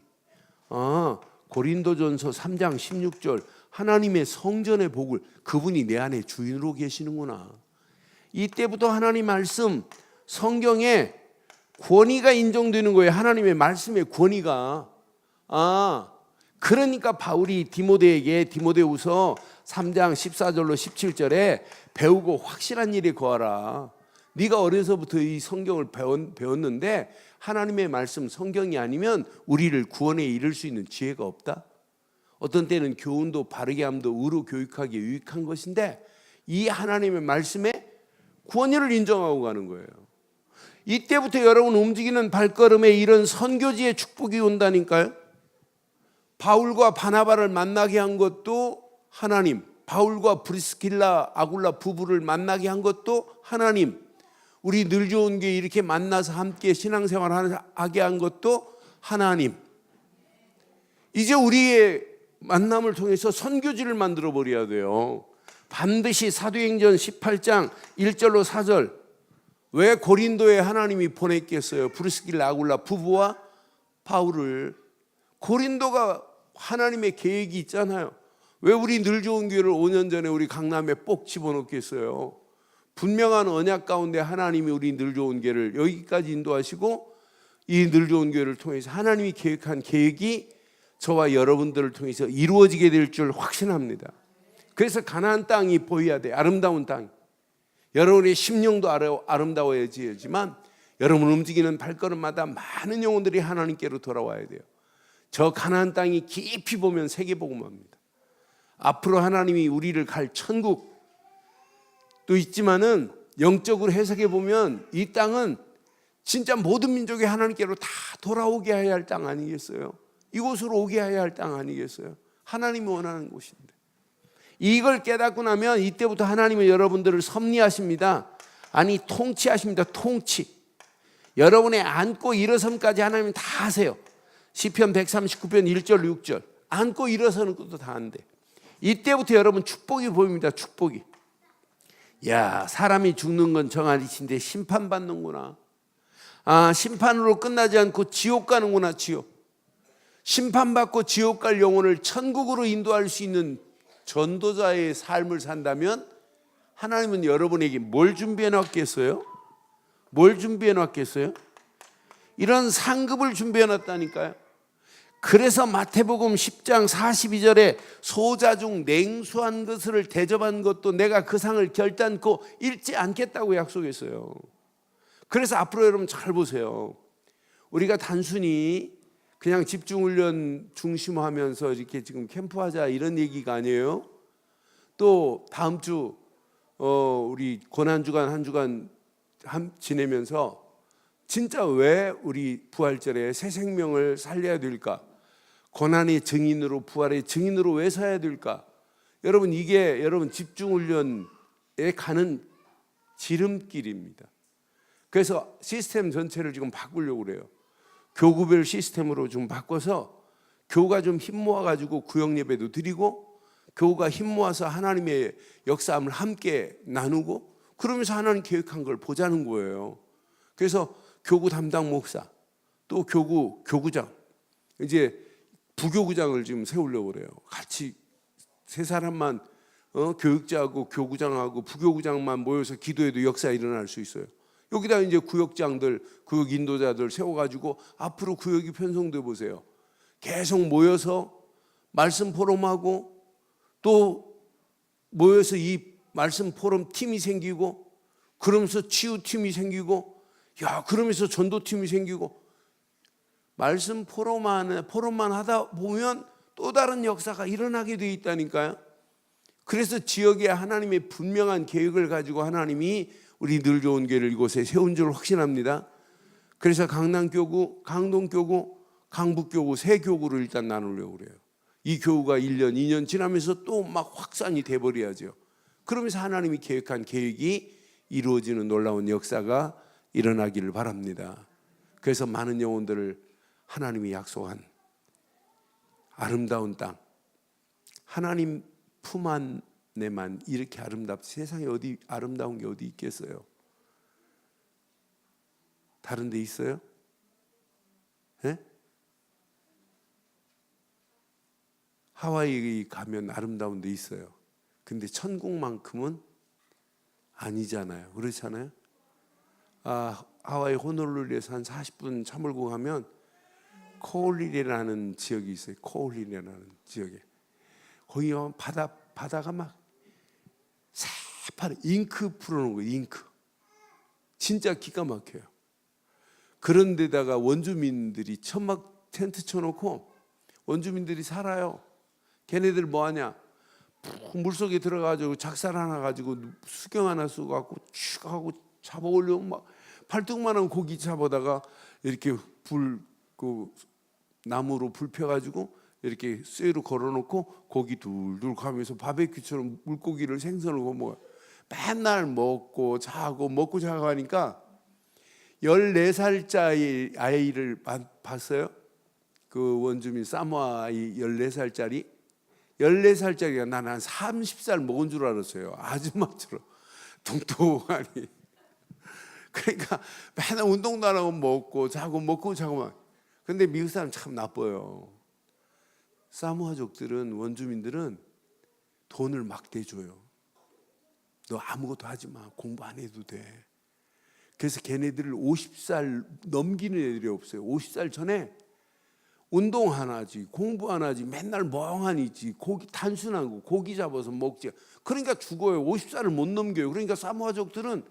고린도전서 3장 16절 하나님의 성전의 복을, 그분이 내 안에 주인으로 계시는구나. 이때부터 하나님 말씀, 성경에 권위가 인정되는 거예요. 하나님의 말씀의 권위가. 그러니까 바울이 디모데에게 디모데후서 3장 14절로 17절에 배우고 확실한 일에 거하라. 네가 어려서부터 이 성경을 배웠는데 하나님의 말씀 성경이 아니면 우리를 구원에 이를 수 있는 지혜가 없다. 어떤 때는 교훈도 바르게 함도 의로 교육하기에 유익한 것인데 이 하나님의 말씀에 구원을 인정하고 가는 거예요. 이때부터 여러분 움직이는 발걸음에 이런 선교지의 축복이 온다니까요. 바울과 바나바를 만나게 한 것도 하나님, 바울과 브리스길라 아굴라 부부를 만나게 한 것도 하나님, 우리 늘 좋은 교회 이렇게 만나서 함께 신앙생활을 하게 한 것도 하나님. 이제 우리의 만남을 통해서 선교지를 만들어 버려야 돼요. 반드시 사도행전 18장 1절로 4절, 왜 고린도에 하나님이 보냈겠어요? 브리스길라 아굴라 부부와 바울을. 고린도가 하나님의 계획이 있잖아요. 왜 우리 늘 좋은 교회를 5년 전에 우리 강남에 뽁 집어넣겠어요? 분명한 언약 가운데 하나님이 우리 늘 좋은 교회를 여기까지 인도하시고 이 늘 좋은 교회를 통해서 하나님이 계획한 계획이 저와 여러분들을 통해서 이루어지게 될 줄 확신합니다. 그래서 가나안 땅이 보여야 돼. 아름다운 땅. 여러분의 심령도 아름다워야지만 여러분 움직이는 발걸음마다 많은 영혼들이 하나님께로 돌아와야 돼요. 저 가나안 땅이 깊이 보면 세계복음화입니다. 앞으로 하나님이 우리를 갈 천국도 있지만은 영적으로 해석해 보면 이 땅은 진짜 모든 민족이 하나님께로 다 돌아오게 해야 할 땅 아니겠어요? 이곳으로 오게 해야 할 땅 아니겠어요? 하나님이 원하는 곳인데. 이걸 깨닫고 나면 이때부터 하나님은 여러분들을 섭리하십니다. 아니 통치하십니다. 통치. 여러분의 앉고 일어섬까지 하나님은 다 하세요. 시편 139편 1절 6절 앉고 일어서는 것도 다 한대. 이때부터 여러분 축복이 보입니다. 축복이. 야, 사람이 죽는 건 정한이신데 심판받는구나. 심판으로 끝나지 않고 지옥 가는구나. 지옥. 심판받고 지옥 갈 영혼을 천국으로 인도할 수 있는 전도자의 삶을 산다면 하나님은 여러분에게 뭘 준비해 놨겠어요? 뭘 준비해 놨겠어요? 이런 상급을 준비해 놨다니까요. 그래서 마태복음 10장 42절에 소자 중 냉수한 것을 대접한 것도 내가 그 상을 결단코 잃지 않겠다고 약속했어요. 그래서 앞으로 여러분 잘 보세요. 우리가 단순히 그냥 집중훈련 중심하면서 이렇게 지금 캠프하자 이런 얘기가 아니에요. 또 다음 주 우리 고난주간 한 주간 지내면서 진짜 왜 우리 부활절에 새 생명을 살려야 될까? 고난의 증인으로 부활의 증인으로 왜 서야 될까? 여러분 이게 여러분 집중훈련에 가는 지름길입니다. 그래서 시스템 전체를 지금 바꾸려고 그래요. 교구별 시스템으로 좀 바꿔서 교우가 좀 힘 모아가지고 구역 예배도 드리고 교우가 힘 모아서 하나님의 역사함을 함께 나누고 그러면서 하나님 계획한 걸 보자는 거예요. 그래서 교구 담당 목사 또 교구장, 이제 부교구장을 지금 세우려고 그래요. 같이 세 사람만 교육자하고 교구장하고 부교구장만 모여서 기도해도 역사 일어날 수 있어요. 여기다 이제 구역장들, 구역 인도자들 세워가지고 앞으로 구역이 편성돼 보세요. 계속 모여서 말씀 포럼하고 또 모여서 이 말씀 포럼 팀이 생기고 그러면서 치유팀이 생기고 그러면서 전도팀이 생기고 말씀 포럼만 하다 보면 또 다른 역사가 일어나게 돼 있다니까요. 그래서 지역에 하나님의 분명한 계획을 가지고 하나님이 우리 늘 좋은 교회를 이곳에 세운 줄 확신합니다. 그래서 강남교구, 강동교구, 강북교구 세 교구를 일단 나누려고 그래요. 이 교구가 1년, 2년 지나면서 또 막 확산이 돼버려야죠. 그러면서 하나님이 계획한 계획이 이루어지는 놀라운 역사가 일어나기를 바랍니다. 그래서 많은 영혼들을 하나님이 약속한 아름다운 땅, 하나님 품 안에만 이렇게 세상에 어디 아름다운 게 어디 있겠어요? 다른 데 있어요? 네? 하와이 가면 아름다운 데 있어요. 근데 천국만큼은 아니잖아요. 그렇잖아요? 하와이 호놀룰루에서 한 40분 차 몰고 가면 코올릴이라는 지역이 있어요. 코올릴이라는 지역에 거기 바다가 막 새파랗게 잉크 풀어놓은 거예요. 잉크 진짜 기가 막혀요. 그런 데다가 원주민들이 천막 텐트 쳐놓고 원주민들이 살아요. 걔네들 뭐하냐, 물속에 들어가가지고 작살 하나 가지고 수경 하나 쓰고 갖고 쭉 하고 잡아 올려면 막 팔뚝만한 고기 잡아다가 이렇게 나무로 불 펴가지고 이렇게 쇠로 걸어놓고 고기 둘둘 가면서 바베큐처럼 물고기를 생선을 구워 맨날 먹고 자고 하니까 14살짜리 아이를 봤어요? 그 원주민 사모아 아이 14살짜리가 나는 한 30살 먹은 줄 알았어요. 아줌마처럼 통통하니. 그러니까 맨날 운동도 안 하고 먹고 자고만. 근데 미국 사람 참 나빠요. 사모아족들은, 원주민들은 돈을 막 대줘요. 너 아무것도 하지 마. 공부 안 해도 돼. 그래서 걔네들을 50살 넘기는 애들이 없어요. 50살 전에 운동 안 하지, 공부 안 하지, 맨날 멍하니 있지, 단순한 거, 고기 잡아서 먹지. 그러니까 죽어요. 50살을 못 넘겨요. 그러니까 사모아족들은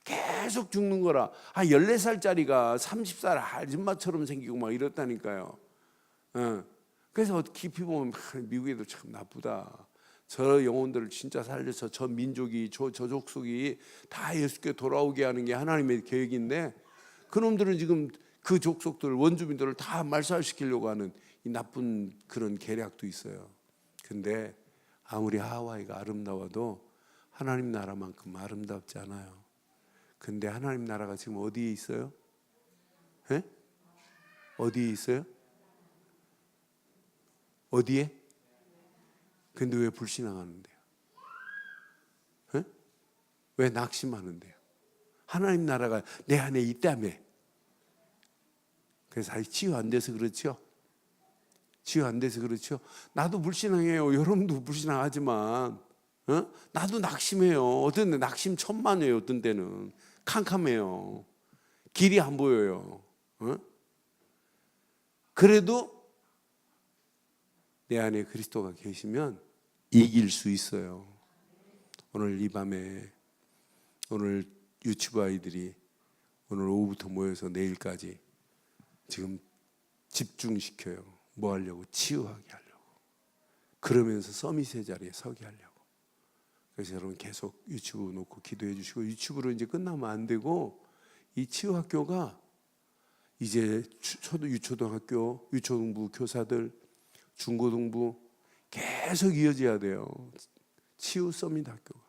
계속 죽는 거라. 14살짜리가 30살 아줌마처럼 생기고 막 이렇다니까요. 그래서 깊이 보면 미국 애들 참 나쁘다. 저 영혼들을 진짜 살려서 저 민족이, 저 족속이 다 예수께 돌아오게 하는 게 하나님의 계획인데 그놈들은 지금 그 족속들, 원주민들을 다 말살시키려고 하는 이 나쁜 그런 계략도 있어요. 근데 아무리 하와이가 아름다워도 하나님 나라만큼 아름답지 않아요. 근데 하나님 나라가 지금 어디에 있어요? 네? 어디에 있어요? 어디에? 근데 왜 불신앙하는데요? 네? 왜 낙심하는데요? 하나님 나라가 내 안에 있다며. 그래서 아직 치유 안 돼서 그렇죠. 치유 안 돼서 그렇죠. 나도 불신앙해요. 여러분도 불신앙하지만 나도 낙심해요. 어떤 데 낙심 천만이에요. 어떤 때는 캄캄해요. 길이 안 보여요. 그래도 내 안에 그리스도가 계시면 이길 수 있어요. 오늘 이 밤에 오늘 유치부 아이들이 오늘 오후부터 모여서 내일까지 지금 집중시켜요. 뭐 하려고? 치유하게 하려고. 그러면서 서밋의 자리에 서게 하려고. 그래서 여러분 계속 유치부 놓고 기도해 주시고, 유치부로 이제 끝나면 안 되고 이 치유학교가 이제 유초등학교, 유초등부 교사들, 중고등부 계속 이어져야 돼요. 치유 서밋 학교가.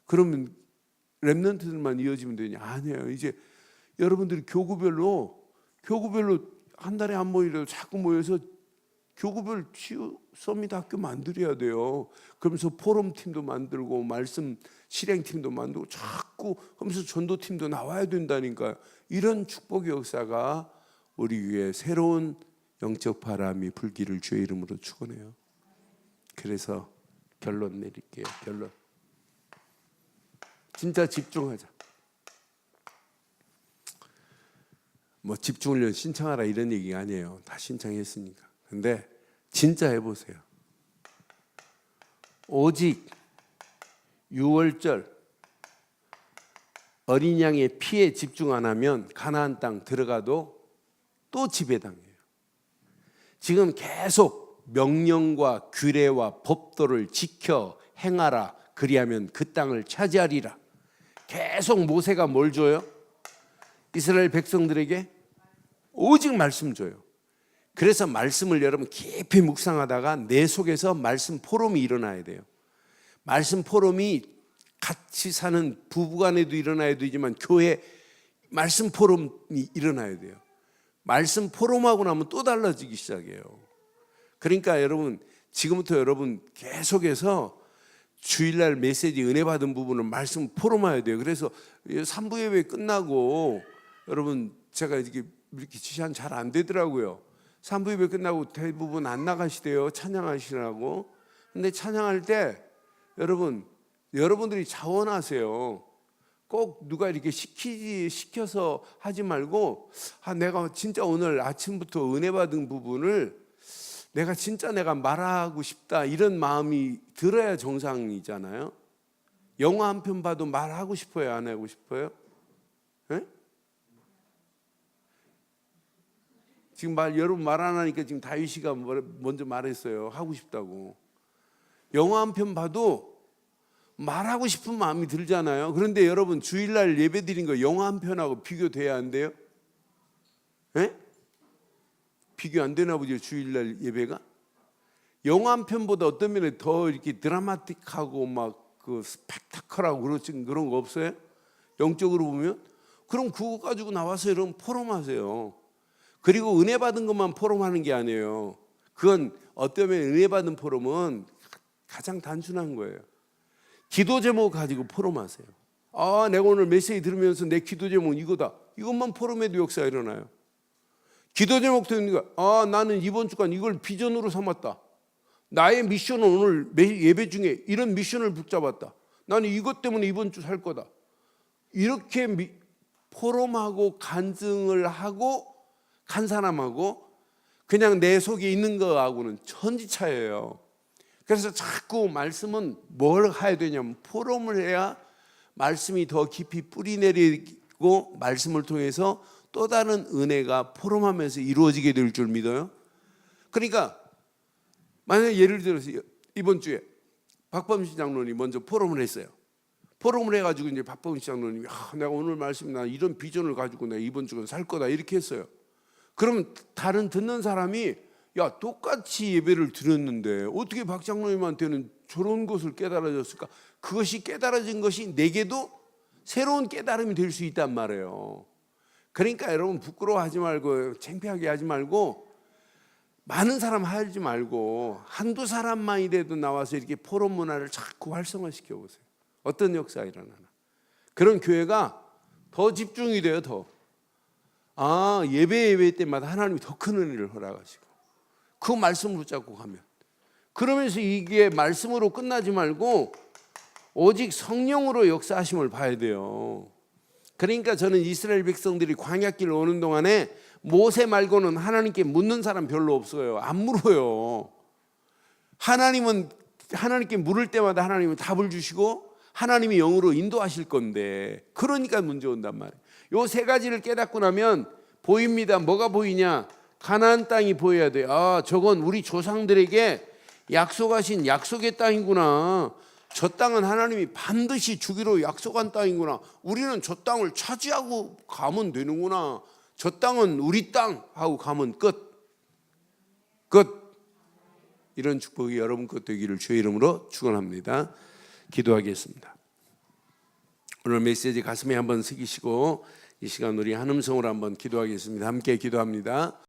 그러면 렘넌트들만 이어지면 되냐? 아니에요. 이제 여러분들이 교구별로 한 달에 한 번이라도 자꾸 모여서 교구별 치유 서밋 학교 만들어야 돼요. 그러면서 포럼 팀도 만들고 말씀 실행 팀도 만들고 자꾸 하면서 전도 팀도 나와야 된다니까요. 이런 축복의 역사가 우리 위에 새로운 영적 바람이 불기를 주의 이름으로 축원해요. 그래서 결론 내릴게요. 결론. 진짜 집중하자. 뭐 집중훈련 신청하라 이런 얘기가 아니에요. 다 신청했으니까. 근데 진짜 해보세요. 오직 6월절 어린 양의 피에 집중 안 하면 가나안 땅 들어가도 또 지배당해요. 지금 계속 명령과 규례와 법도를 지켜 행하라. 그리하면 그 땅을 차지하리라. 계속 모세가 뭘 줘요? 이스라엘 백성들에게 오직 말씀 줘요. 그래서 말씀을 여러분 깊이 묵상하다가 내 속에서 말씀 포럼이 일어나야 돼요. 말씀 포럼이 같이 사는 부부간에도 일어나야 되지만 교회 말씀 포럼이 일어나야 돼요. 말씀 포럼하고 나면 또 달라지기 시작해요. 그러니까 여러분 지금부터 여러분 계속해서 주일날 메시지 은혜 받은 부분은 말씀 포럼해야 돼요. 그래서 3부 예배 끝나고 여러분 제가 이렇게 지시한 잘 안 되더라고요. 3부 예배 끝나고 대부분 안 나가시대요. 찬양하시라고. 근데 찬양할 때 여러분들이 자원하세요. 꼭 누가 이렇게 시켜서 하지 말고 내가 진짜 오늘 아침부터 은혜 받은 부분을 내가 말하고 싶다 이런 마음이 들어야 정상이잖아요. 영화 한 편 봐도 말하고 싶어요? 안 하고 싶어요? 네? 지금 여러분 말 안 하니까 지금 다윗이가 먼저 말했어요. 하고 싶다고. 영화 한 편 봐도 말하고 싶은 마음이 들잖아요. 그런데 여러분 주일날 예배 드린 거 영화 한 편하고 비교돼야 안 돼요? 네? 비교 안 되나 보죠. 주일날 예배가 영화 한 편보다 어떤 면에 더 이렇게 드라마틱하고 막 그 스펙타클하고 그런 거 없어요? 영적으로 보면 그럼 그거 가지고 나와서 여러분 포럼하세요. 그리고 은혜 받은 것만 포럼하는 게 아니에요. 그건 어떤 면에 은혜 받은 포럼은 가장 단순한 거예요. 기도 제목 가지고 포럼하세요. 내가 오늘 메시지 들으면서 내 기도 제목은 이거다. 이것만 포럼해도 역사가 일어나요. 기도 제목도 있는가? 나는 이번 주간 이걸 비전으로 삼았다. 나의 미션은 오늘 예배 중에 이런 미션을 붙잡았다. 나는 이것 때문에 이번 주 살 거다. 이렇게 포럼하고 간증을 하고 간 사람하고 그냥 내 속에 있는 거하고는 천지차예요. 그래서 자꾸 말씀은 뭘 해야 되냐면 포럼을 해야 말씀이 더 깊이 뿌리 내리고 말씀을 통해서 또 다른 은혜가 포럼하면서 이루어지게 될 줄 믿어요. 그러니까 만약에 예를 들어서 이번 주에 박범신 장로님이 먼저 포럼을 했어요. 포럼을 해가지고 이제 박범신 장로님이 내가 오늘 말씀 나 이런 비전을 가지고 내가 이번 주간 살 거다 이렇게 했어요. 그러면 다른 듣는 사람이 똑같이 예배를 드렸는데 어떻게 박 장로님한테는 저런 것을 깨달아졌을까? 그것이 깨달아진 것이 내게도 새로운 깨달음이 될 수 있단 말이에요. 그러니까 여러분 부끄러워하지 말고 창피하게 하지 말고 많은 사람 하지 말고 한두 사람만이라도 나와서 이렇게 포럼 문화를 자꾸 활성화시켜 보세요. 어떤 역사가 일어나나. 그런 교회가 더 집중이 돼요. 더. 예배 때마다 하나님이 더 큰 은혜를 허락하시고 그 말씀을 붙잡고 가면 그러면서 이게 말씀으로 끝나지 말고 오직 성령으로 역사하심을 봐야 돼요. 그러니까 저는 이스라엘 백성들이 광야길 오는 동안에 모세 말고는 하나님께 묻는 사람 별로 없어요. 안 물어요. 하나님께 물을 때마다 하나님은 답을 주시고 하나님이 영으로 인도하실 건데 그러니까 문제 온단 말이에요. 요 세 가지를 깨닫고 나면 보입니다. 뭐가 보이냐? 가나안 땅이 보여야 돼요. 저건 우리 조상들에게 약속하신 약속의 땅이구나. 저 땅은 하나님이 반드시 주기로 약속한 땅이구나. 우리는 저 땅을 차지하고 가면 되는구나. 저 땅은 우리 땅 하고 가면 끝. 이런 축복이 여러분 것 되기를 주의 이름으로 축원합니다. 기도하겠습니다. 오늘 메시지 가슴에 한번 새기시고 이 시간 우리 한 음성으로 한번 기도하겠습니다. 함께 기도합니다.